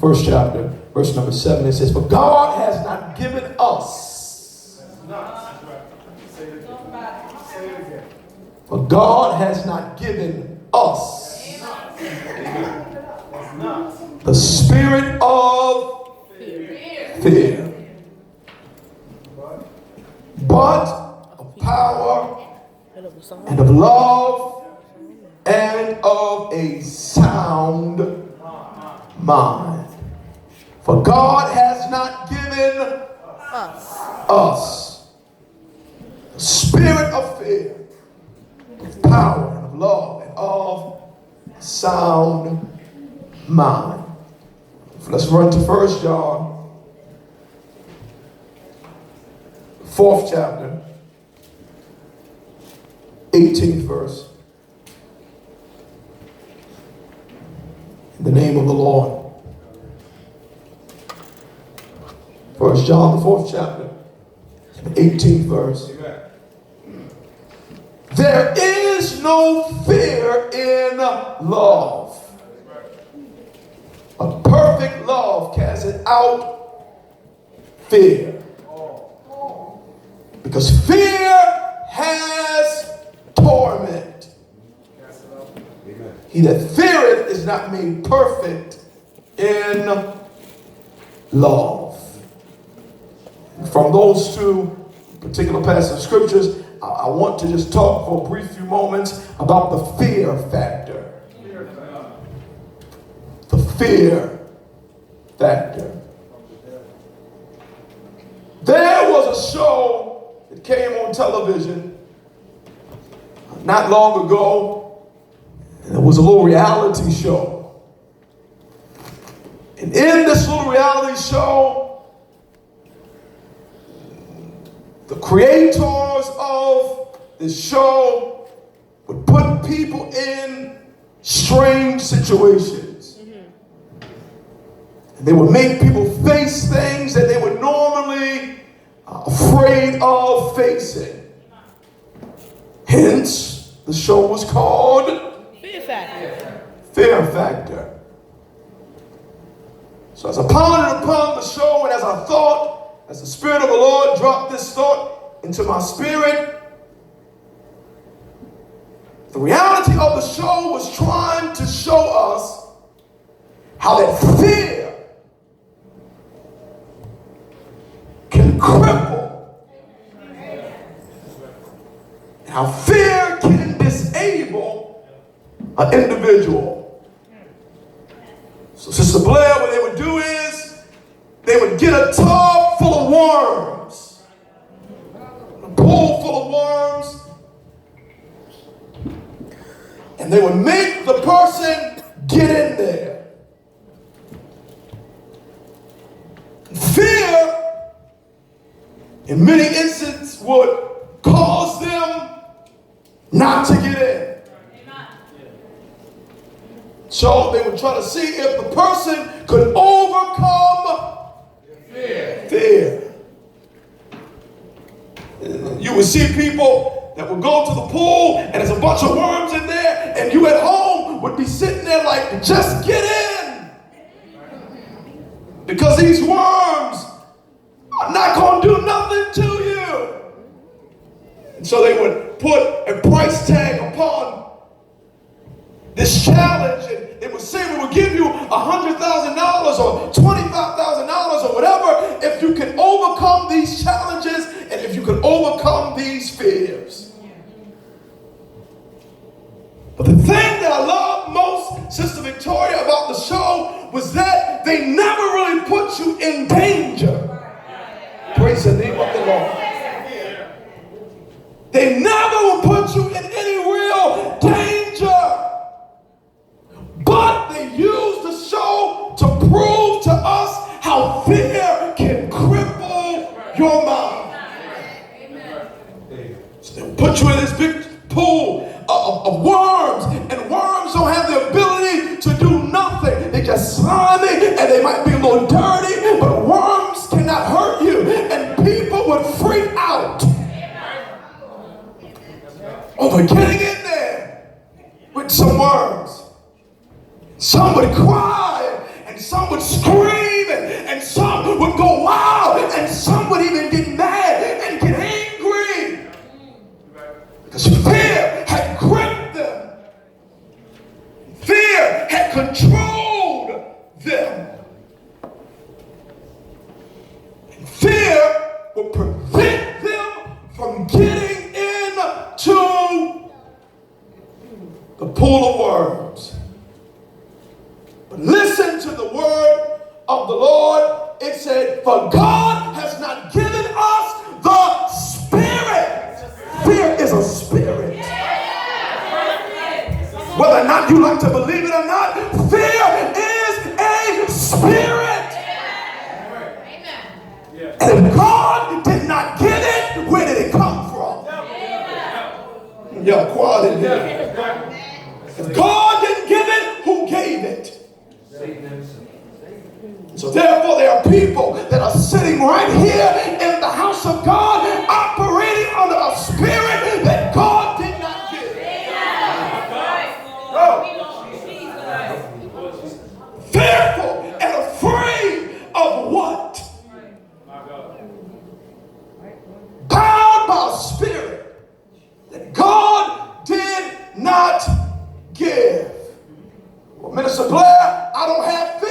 First chapter, verse number 7, it says, "For God has not given us." For God has not given us the spirit of fear, but of power and of love and of a sound mind. For God has not given us the spirit of fear, of power and of love and of sound mind. Let's run to 1 John, 4th chapter, 18th verse. In the name of the Lord. 1 John, the 4th chapter, 18th verse. There is no fear in love. A perfect love casts out fear. Because fear has torment. He that feareth is not made perfect in love. From those two particular passages of scriptures, I want to just talk for a brief few moments about the fear factor. The fear factor. There was a show that came on television not long ago. And it was a little reality show. And in this little reality show, the creators of this show would put people in strange situations. And they would make people face things that they were normally afraid of facing. Hence, the show was called Fear Factor. So as I pondered upon the show and as I thought, as the Spirit of the Lord dropped this thought into my spirit, the reality of the show was trying to show us how that fear can cripple and how fear can disable an individual. So Sister Blair, what they would do is they would get a tub full of worms, a pool full of worms, and they would make the person get in there. Fear, in many instances, would cause them not to get in. So they would try to see if the person could overcome fear. You would see people that would go to the pool and there's a bunch of worms in there, and you at home would be sitting there like, just get in. Because these worms are not going to do nothing to you. And so they would put a price tag upon this challenge, and they would say we will give you $100,000 or $25,000 or whatever if you can overcome these challenges and if you can overcome these fears. But the thing that I love most, Sister Victoria, about the show was that they never really put you in danger. Praise the name of the Lord. They never will put you in any real danger. But they use the show to prove to us how fear can cripple your mind. So they put you in this big pool of worms, and worms don't have the ability to do nothing. They're just slimy, and they might be a little dirty, but worms cannot hurt you. And people would freak out over getting in there with some worms. Some would cry and them. And fear will prevent them from getting into the pool of worms. But listen to the word of the Lord. It said, for God has not given us the spirit. Fear is a spirit. Whether or not you like to believe it or not, fear is a spirit. And if God did not give it, where did it come from? Y'all quiet in here. If God didn't give it, who gave it? So therefore there are people that are sitting right here in the house of God operating under a spirit that God did not give. Fearful and afraid of what? Bound by a spirit that God did not give. Well, Minister Blair, I don't have fear.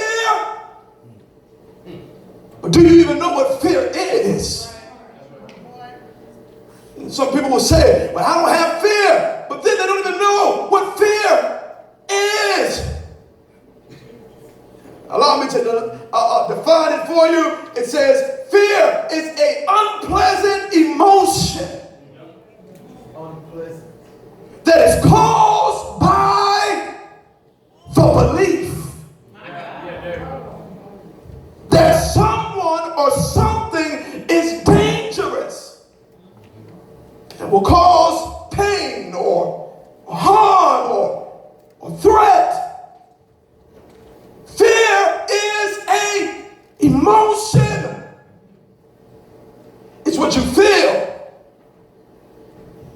But do you even know what fear is? And some people will say, but I don't have fear. But then they don't even know what fear is. Allow me to define it for you. It says, fear is an unpleasant emotion that is caused by the belief that someone or something is dangerous and will cause pain or harm or threat. Fear is an emotion. It's what you feel.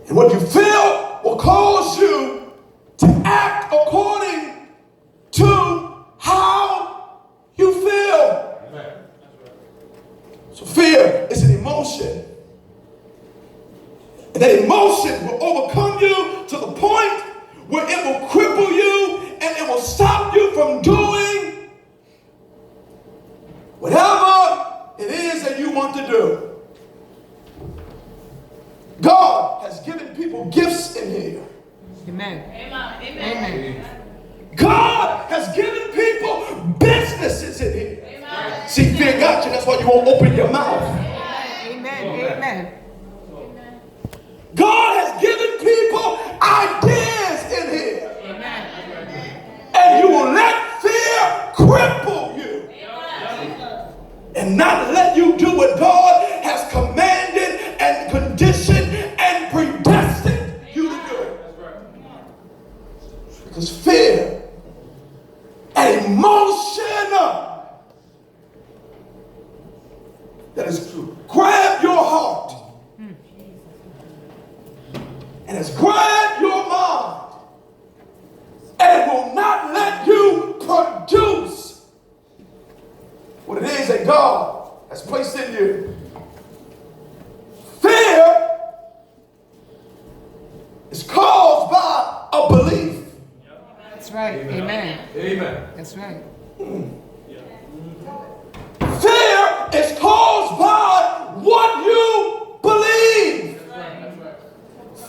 And what you feel will cause you to act according to how you feel. So fear is an emotion. And that emotion will overcome you to the point where it will cripple you and it will stop you from doing whatever it is that you want to do. God has given people gifts in here. Amen. Amen. Amen. God has given people businesses in here. Amen. See, fear got you. That's why you won't open your mouth. Amen. Amen. God has given people ideas in here. Amen. And you will let fear cripple you. And not let you do what God has commanded and conditioned and predestined you to do. Because fear and emotion that has grabbed your heart and has grabbed your mind and will not let you produce what it is that God has placed in you. Fear is caused by a belief. That's right. Amen. Amen. That's right. Fear is caused by what you believe.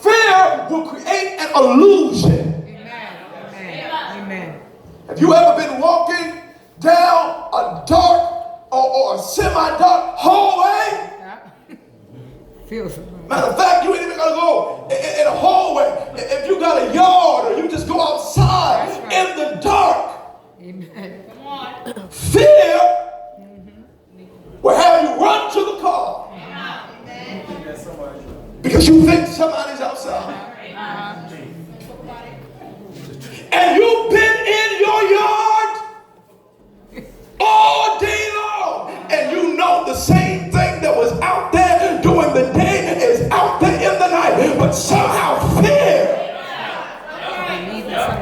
Fear will create an illusion. Amen. Amen. Amen. Have you ever been walking down a dark or a semi-dark hallway? Feels. Matter of fact, you ain't even gonna go in a hallway. If you got a yard or you just go outside That's right. in the dark, Amen. Come on. fear will have you run to the car because you think somebody's outside. And you've been in your yard all day long, and you know the same thing that was out there during the day is out there in the night, but somehow fear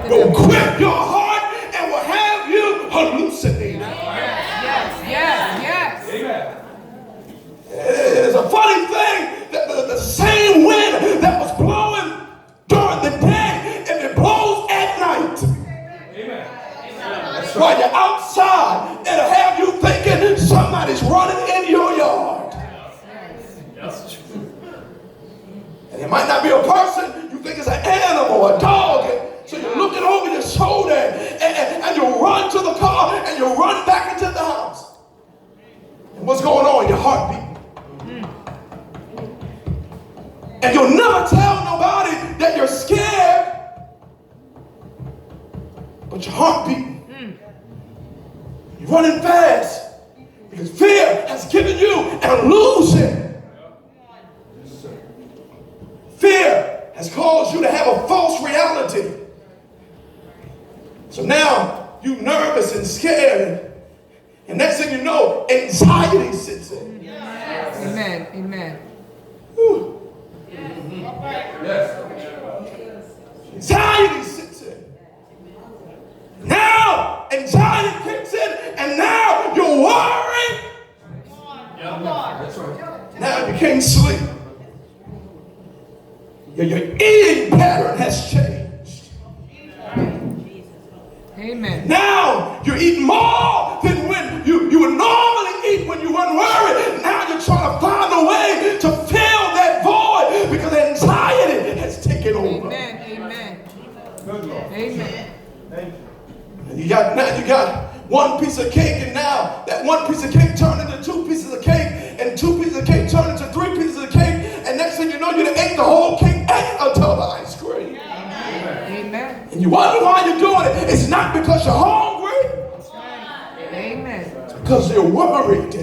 will grip your heart and will have you hallucinate. Yes. It's a funny thing that the same wind that was blowing during the day, if it blows at night, while you're outside, it'll have you thinking somebody's running in your yard. And it might not be a person, you think it's an animal, a dog. So you're looking over your shoulder and you run to the car and you run back into the house. And what's going on? Your heart beating. And you'll never tell nobody that you're scared, but your heart beating. You're running fast because fear has given you an illusion. Fear has caused you to have a false reality. So now you're nervous and scared. And next thing you know, anxiety sits in. Amen. Amen. Whew. Yes. Anxiety sits in. Now anxiety kicks in, and now you're worried. That's right. Now you can't sleep. Your eating pattern has changed. Amen. Now you're eating more than when you would normally eat when you weren't worried. Now you're trying to find a way to fill that void because anxiety has taken over. Amen. Amen. Amen. And you got one piece of cake, and now that one piece of cake turned into 2 pieces of cake, and 2 pieces of cake turned into 3 pieces of cake, and next thing you know, you done ate the whole cake and a tub of ice cream. Amen. And you wonder why you're doing it. It's not because you're hungry. Amen. It's because you're worried.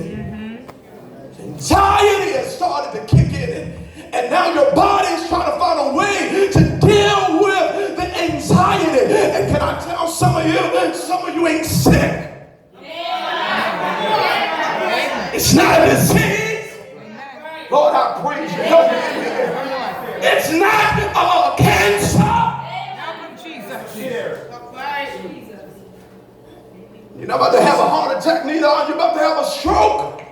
Anxiety has started to kick in, and now your body is trying to find a way to deal with the anxiety. And can I tell some of you ain't sick. It's not a disease. Lord, I praise you. Help me in here. It's not cancer. You're not about to have a heart attack, neither are you about to have a stroke.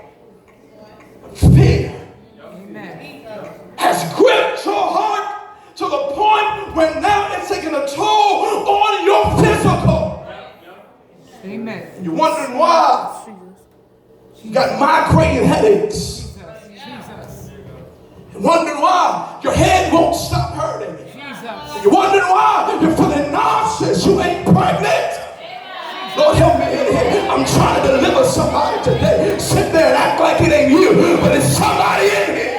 Fear has gripped your heart to the point where now it's taking a toll on your physical. Amen. And you're wondering why. You got migraine headaches. You're wondering why your head won't stop hurting. You're wondering why you're feeling nauseous. You ain't pregnant. Lord, help me in here. I'm trying to deliver somebody today. Sit there and act like it ain't you, but it's somebody in here.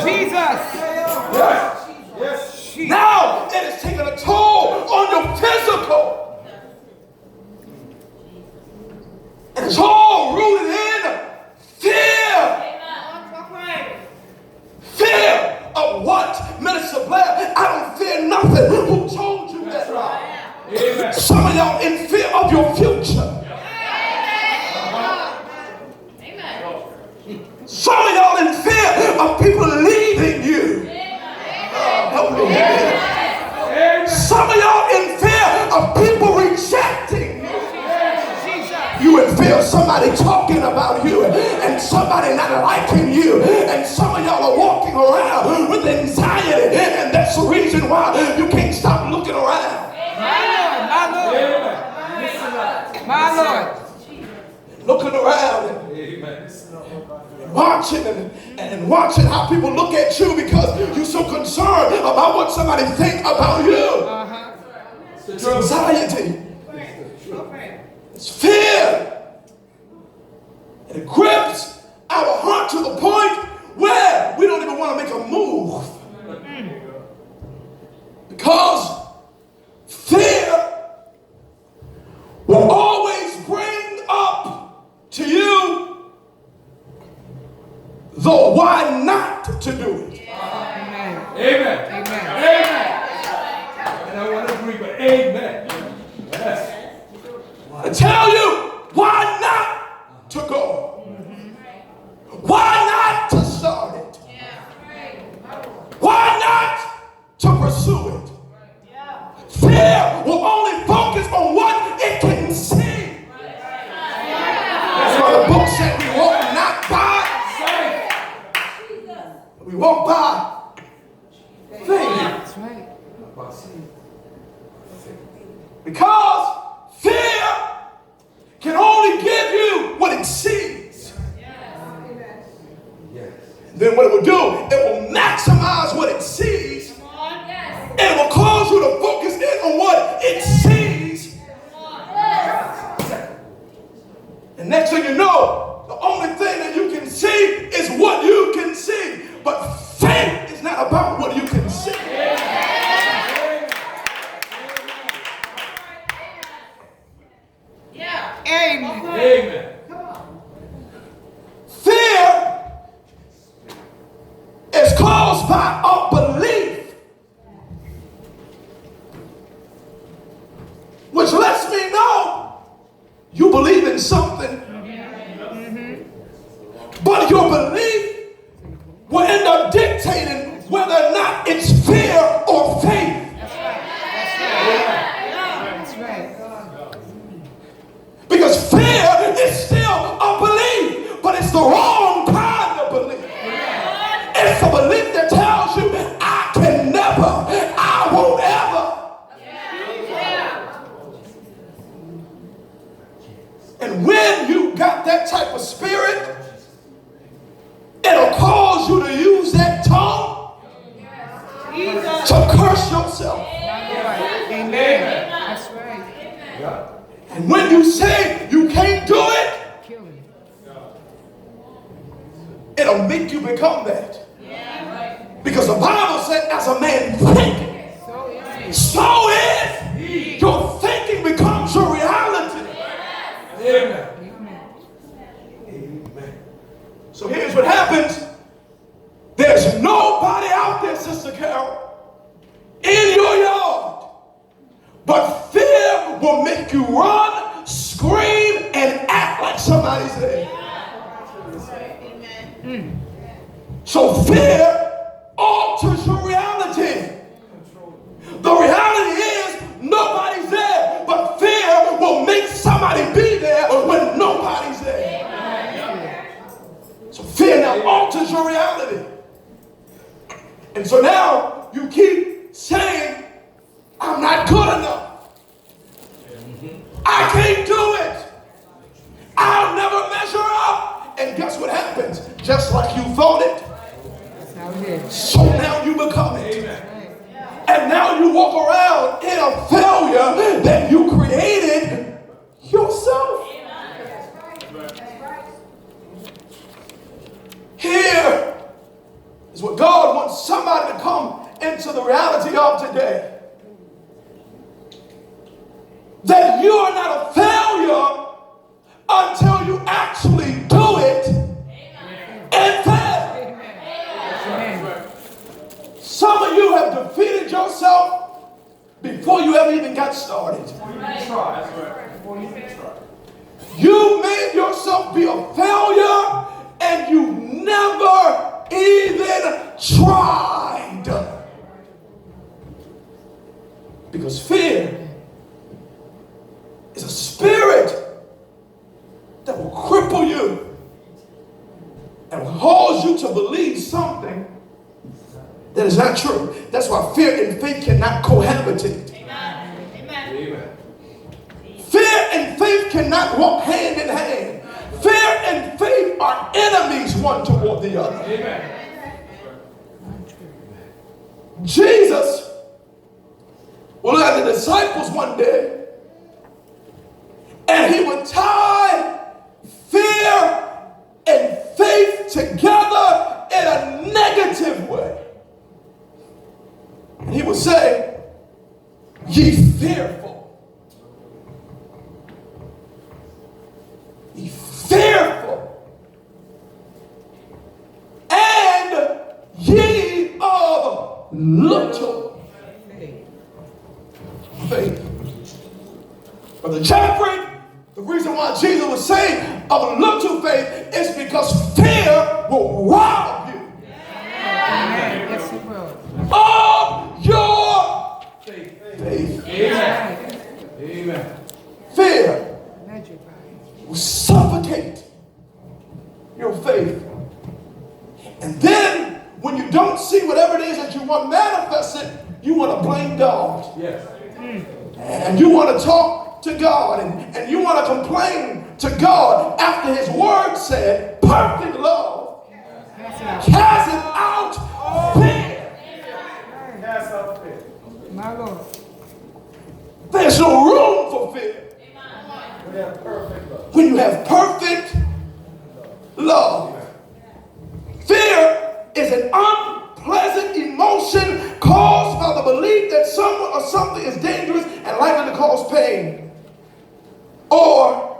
Jesus. Now it is taking a toll on your physical. And it's all rooted in fear. Fear of what? Minister Blair, I don't fear nothing. Who told you that? Amen. Some of y'all in fear of your future. Amen. Some of y'all in fear of people leaving you. Help me here. Some of y'all in fear of people rejecting you. You in fear of somebody talking about you and somebody not liking you. And some of y'all are walking around with anxiety, and that's the reason why you can't stop looking around. My Lord. Looking around and watching and watching how people look at you because you're so concerned about what somebody think about you. It's anxiety. It's fear. And it grips our heart to the point where we don't even want to make a move. Because fear will always bring up to you the why not to do it. Amen. Amen. Amen. Amen. And I want to agree, but amen. Yes. I tell you, why not to go? Why not to start it? Why not to pursue it? Fear will only focus on what it can see. That's why the book said we walk not by sight. We walk by faith. Because fear can only give you what it sees. Then what it will do, it will maximize what it sees. And it will cause you to focus in on what it sees. And next thing you know, the only thing that you can see is what you can see. But faith is not about what you can see. Amen. Amen. Fear is caused by unbelief, which lets me know you believe in something, but your belief will end up dictating whether or not it's fear or faith. That's right. Because fear is still a belief, but it's the wrong kind of belief. It's a belief that tells you, I can never, I won't ever. And when you got that type of spirit, it'll cause you to use that tongue to curse yourself. Amen. That's right. And when you say you can't do it, Kill him. it'll make you become that. Because the Bible said, as a man thinketh, so is he. Your thinking becomes your reality. Amen. So here's what happens. There's nobody out there, Sister Carol, in your yard, but fear will make you run, scream, and act like somebody's there. So fear alters your reality. The reality is nobody's there, but fear will make somebody be there when nobody's there. So fear now alters your reality. And so now you keep saying, I'm not good enough. I can't do it. I'll never measure up. And guess what happens? Just like you thought it, so now you become it. And now you walk around in a failure that you created yourself. Here is what God wants somebody to come into the reality of today. That you are not a failure until you actually do it and fail. Some of you have defeated yourself before you ever even got started. You made yourself be a failure and you never even tried. Because fear is a spirit that will cripple you and will cause you to believe something that is not true. That's why fear and faith cannot cohabitate. Amen. Fear and faith cannot walk hand in hand. Fear and faith are enemies one toward the other. Amen. Jesus will look at the disciples one day and he would tie fear and faith together in a negative way. And he would say, ye fearful. Ye fearful. And ye of little faith. Brother Jeffrey, the reason why Jesus was saying of little faith is because fear will rob you Yes, it will. of your faith. Amen. Amen. Fear will suffocate your faith. And then when you don't see whatever it is that you want manifested, you want to blame God. Yes. and you want to talk to God, and you want to complain to God after his word said, perfect love casts out fear. My Lord. There's no room for fear when you have perfect love. Fear is an unpleasant emotion caused by the belief that someone or something is dangerous and likely to cause pain or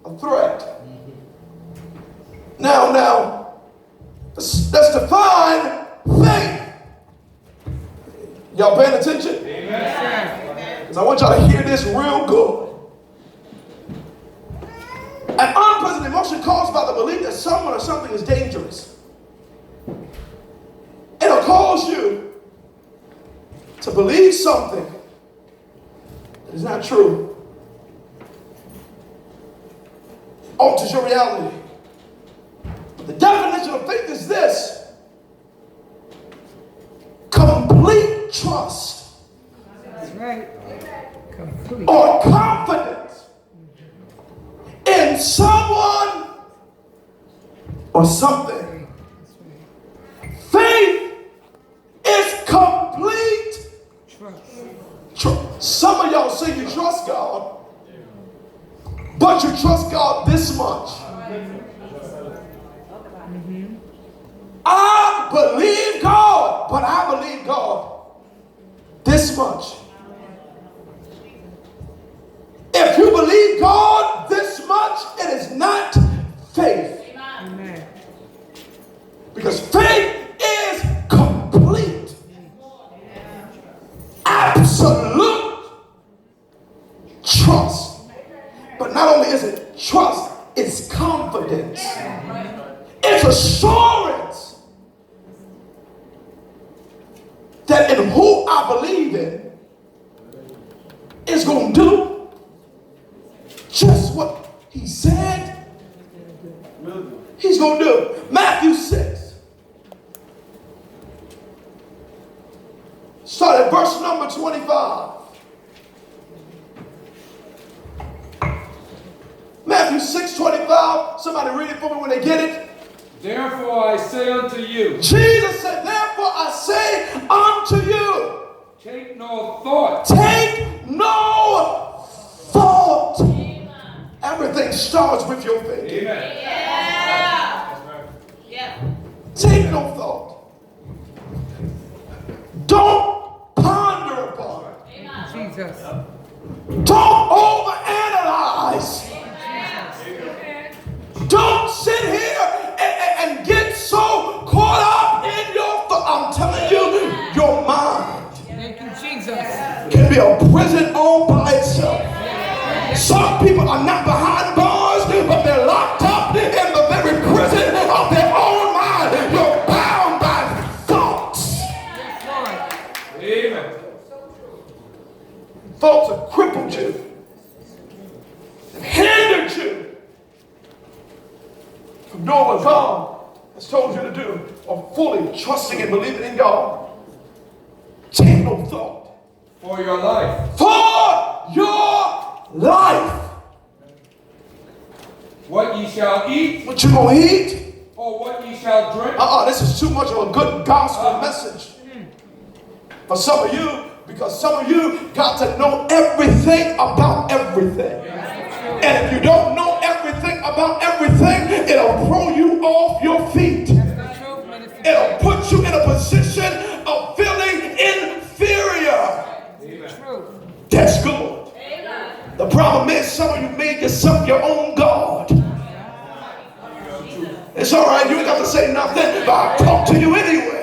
a threat. Now, let's define faith. Y'all paying attention? Because I want y'all to hear this real good. An unpleasant emotion caused by the belief that someone or something is dangerous. It'll cause you to believe something that is not true. Alters your reality. The definition of faith is this: complete trust. That's right. Complete. Or confidence in someone or something. Faith is complete trust. Some of y'all say you trust God, but you trust God this much. I believe God, but I believe God this much. If you believe God this much, it is not faith. Amen. Because faith is complete, absolute trust. But not only is it trust, it's confidence. It's assurance that in who I believe in is going to do just what he said he's going to do. Matthew 6. Start at verse number 25. Matthew 6:25. Somebody read it for me when they get it. Therefore I say unto you, Jesus said, therefore I say unto you, take no thought. take no thought. Everything starts with your faith. Amen. Take no thought. Don't ponder upon it. Jesus. Don't overanalyze. Don't sit here and get so caught up in your thought. I'm telling you, your mind Thank you, Jesus. can be a prison all by itself. Some people are not behind bars, but they're locked up in the very prison of their own mind. You're bound by thoughts. Amen. Thoughts have crippled you, have hindered you from doing what God has told you to do, or fully trusting and believing in God. Take no thought For your life. for your life. What ye shall eat, What you gonna eat? or what ye shall drink. This is too much of a good gospel message for some of you, because some of you got to know everything about everything. And if you don't know everything about everything, it'll throw you off your feet. It'll put you in a position of feeling inferior. That's good. The problem is some of you made yourself your own God. It's all right, you ain't got to say nothing, but I'll talk to you anyway.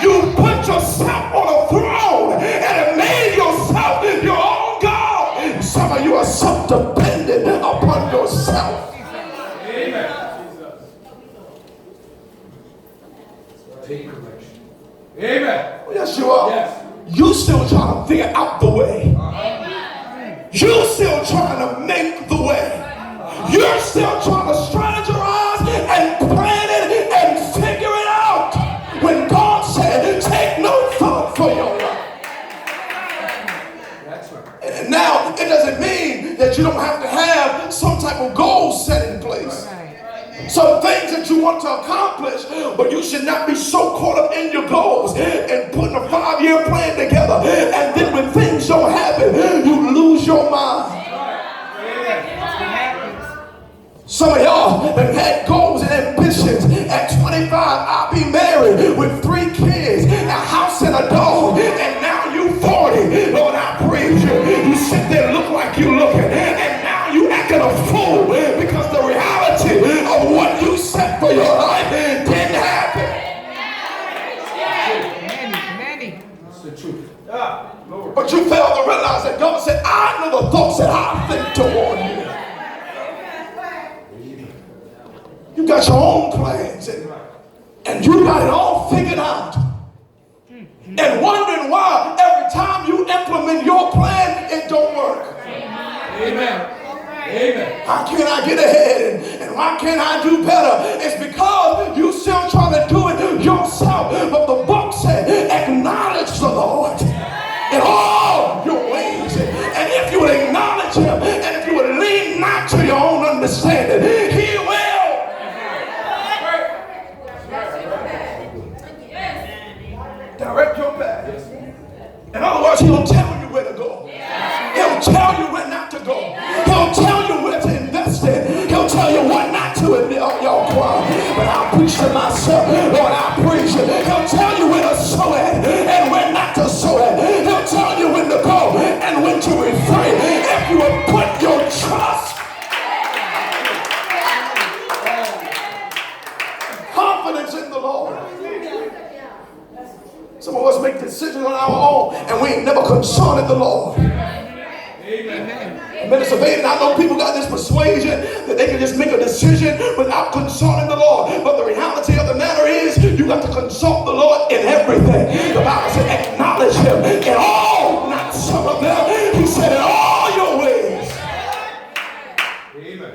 You put yourself on a throne and have made yourself your own God. Some of you are self-dependent upon yourself. Amen. Take correction. Amen. Yes, you are. Yes. You still trying to figure out the way. You still trying to make the way. You're still trying to strategize and plan it and figure it out. When God said, take no thought for your life. That's right. that you don't have to have some type of goal set in place. Right. Some things that you want to accomplish, but you should not be so caught up in your goals and putting a 5-year plan together. And then when things don't happen, you lose your mind. Some of y'all have had goals and ambitions. At 25, I'll be married with 3 kids, a house and a dog, and now you 40. Lord, I praise you. You sit there and look like you looking, and now you acting a fool because the reality of what you set for your life didn't happen. Many. That's the truth. Lord. But you failed to realize that God said, I know the thoughts that I think toward you. You got your own plans, and you got it all figured out. And wondering why every time you implement your plan, it don't work. Amen. Amen. How can I get ahead? And why can't I do better? It's because you still trying to do it yourself. But the book said, acknowledge the Lord in all your ways. And if you would acknowledge him, and if you would lean not to your own understanding, he will. Direct your path. In other words, he'll tell you where to go. He'll tell you where not to go. He'll tell you where to invest in. He'll tell you what not to in your choir. But I'll preach to myself. Lord, I praise you. He'll tell you where to sow at and where not to sow at. He'll tell you when to go and when to refrain. If you will put your trust, confidence in the Lord. Some of us make decisions on our own and we ain't never consulted the Lord. Amen. Minister Vaden, I know people got this persuasion that they can just make a decision without consulting the Lord. But the reality of the matter is, you got to consult the Lord in everything. The Bible said, acknowledge him in all, not some of them. He said, in all your ways. Amen.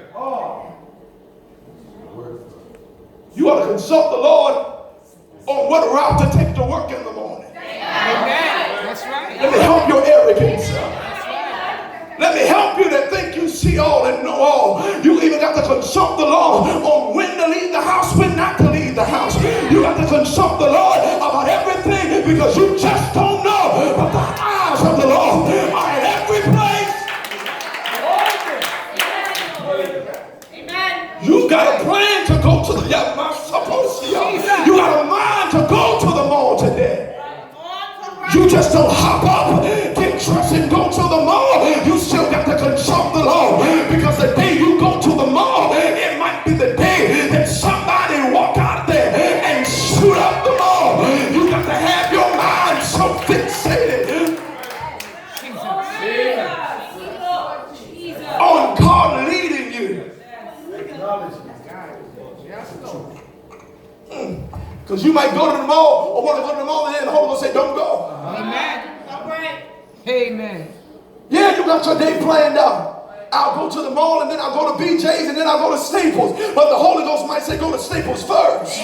You ought to consult the Lord on what route to take to work in the morning. Amen. That's right. Let me help your arrogance. That's right. Let me help you that think you see all and know all. You even got to consult the Lord on when to leave the house, when not to leave the house. You got to consult the Lord about everything because you just don't know. But the eyes of the Lord are in every place. You got a plan to go to the you got a mind to go to the mall today. You just don't hop up, get dressed and go to the mall. You still got to consult the Lord because the day you go to the mall, it might be the day that somebody walk out there and shoot up the mall. You got to have your mind so fixated on God leading you. Because you might go to the mall or want to go to the mall and then the Holy Ghost say, don't go. Amen. Amen. Yeah, you got your day planned out. I'll go to the mall and then I'll go to BJ's and then I'll go to Staples. But the Holy Ghost might say, go to Staples first.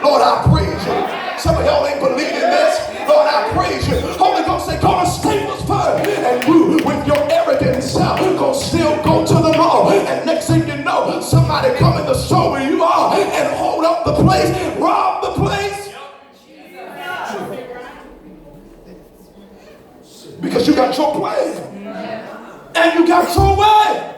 Lord, I praise you. Some of y'all ain't believing this. Lord, I praise you. Holy Ghost say, go to Staples first. And you, with your arrogant self, go still go to the mall. And next thing you know, somebody come in the store where you are and hold up the place, rob the place. Because you got your plan. And you got your way.